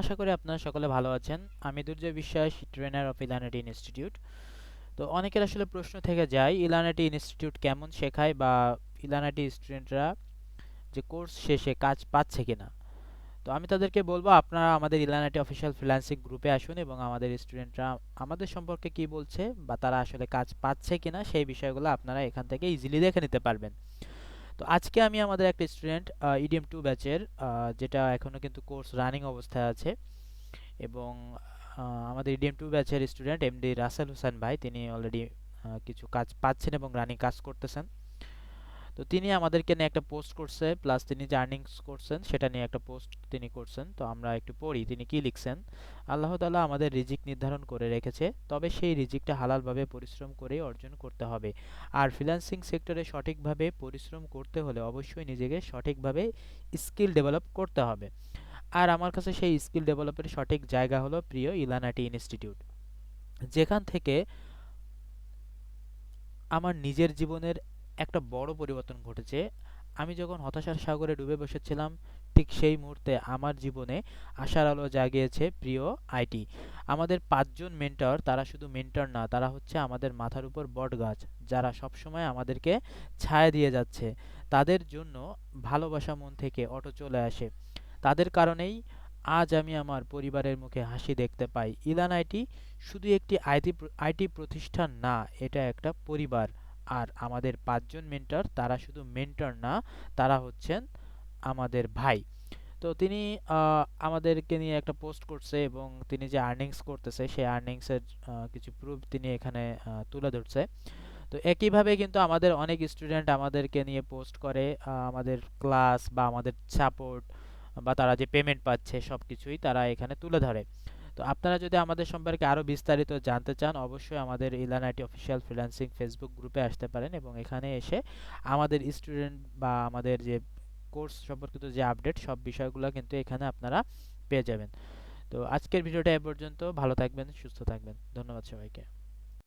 আশা করি আপনারা সকলে ভালো আছেন। আমি দুর্জয় বিশ্বাস, ট্রেনার অফ ইলানেটি ইনস্টিটিউট। তো অনেকের আসলে প্রশ্ন থেকে যায় ইলানেটি ইনস্টিটিউট কেমন শেখায় বা ইলানেটি স্টুডেন্টরা যে কোর্স শেষে কাজ পাচ্ছে কিনা। তো আমি তাদেরকে বলবো আপনারা আমাদের ইলানেটি অফিসিয়াল ফ্রিল্যান্সিং গ্রুপে আসুন এবং আমাদের স্টুডেন্টরা আমাদের সম্পর্কে কি বলছে বা তারা আসলে কাজ পাচ্ছে কিনা সেই বিষয়গুলো আপনারা এখান থেকে ইজিলি দেখে নিতে পারবেন। তো আজকে আমি আমাদের একটা স্টুডেন্ট ইডিএম 2 ব্যাচের, যেটা এখনো কিন্তু কোর্স রানিং অবস্থায় আছে, এবং আমাদের ইডিএম 2 ব্যাচের স্টুডেন্ট এমডি রাসেল হোসেন ভাই, তিনি অলরেডি কিছু কাজ পাচ্ছেন এবং রানিং কাজ করতেছেন। তো তিনি আমাদেরকে নিয়ে একটা পোস্ট করছে, প্লাস তিনি যে আর্নিংস করছেন সেটা নিয়ে একটা পোস্ট তিনি করছেন। তো আমরা একটু পড়ি তিনি কি লিখছেন। আল্লাহ তাআলা আমাদের রিজিক নির্ধারণ করে রেখেছে, তবে সেই রিজিকটা হালালভাবে পরিশ্রম করেই অর্জন করতে হবে। আর ফ্রিল্যান্সিং সেক্টরে সঠিকভাবে পরিশ্রম করতে হলে অবশ্যই নিজেকে সঠিকভাবে স্কিল ডেভেলপ করতে হবে। আর আমার কাছে সেই স্কিল ডেভেলপের সঠিক জায়গা হলো প্রিয় ইলানাটি ইনস্টিটিউট, যেখান থেকে আমার নিজের জীবনের একটা বড় পরিবর্তন ঘটেছে। আমি যখন হতাশার সাগরে ডুবে বসেছিলাম, ঠিক সেই মুহূর্তে আমার জীবনে আশার আলো জাগিয়েছে প্রিয় আইটি। আমাদের পাঁচজন মেন্টর, তারা শুধু মেন্টর না, তারা হচ্ছে আমাদের মাথার উপর বটগাছ, যারা সবসময় আমাদেরকে ছায়া দিয়ে যাচ্ছে। তাদের জন্য ভালোবাসা মন থেকে অটো চলে আসে। তাদের কারণেই আজ আমি আমার পরিবারের মুখে হাসি দেখতে পাই। ইলান আইটি শুধু একটি আইটি প্রতিষ্ঠান না, এটা একটা পরিবার। আর আমাদের পাঁচজন মেন্টর, তারা শুধু মেন্টর না, তারা হচ্ছেন আমাদের ভাই। তো তিনি আমাদেরকে নিয়ে একটা পোস্ট করছে এবং তিনি যে আর্নিংস করতেছে সেই আর্নিংসের কিছু প্রুফ তিনি এখানে তুলে ধরছে। তো একইভাবে কিন্তু আমাদের অনেক স্টুডেন্ট আমাদেরকে নিয়ে পোস্ট করে, আমাদের ক্লাস বা আমাদের সাপোর্ট বা তারা যে পেমেন্ট পাচ্ছে সব কিছুই তারা এখানে তুলে ধরে। তো আপনারা যদি আমাদের সম্পর্কে আরও বিস্তারিত জানতে চান, অবশ্যই আমাদের ইলান আইটি অফিসিয়াল ফ্রিল্যান্সিং ফেসবুক গ্রুপে আসতে পারেন এবং এখানে এসে আমাদের স্টুডেন্ট বা আমাদের যে কোর্স সম্পর্কিত যে আপডেট সব বিষয়গুলো কিন্তু এখানে আপনারা পেয়ে যাবেন। তো আজকের ভিডিওটা এ পর্যন্ত। ভালো থাকবেন, সুস্থ থাকবেন। ধন্যবাদ সবাইকে।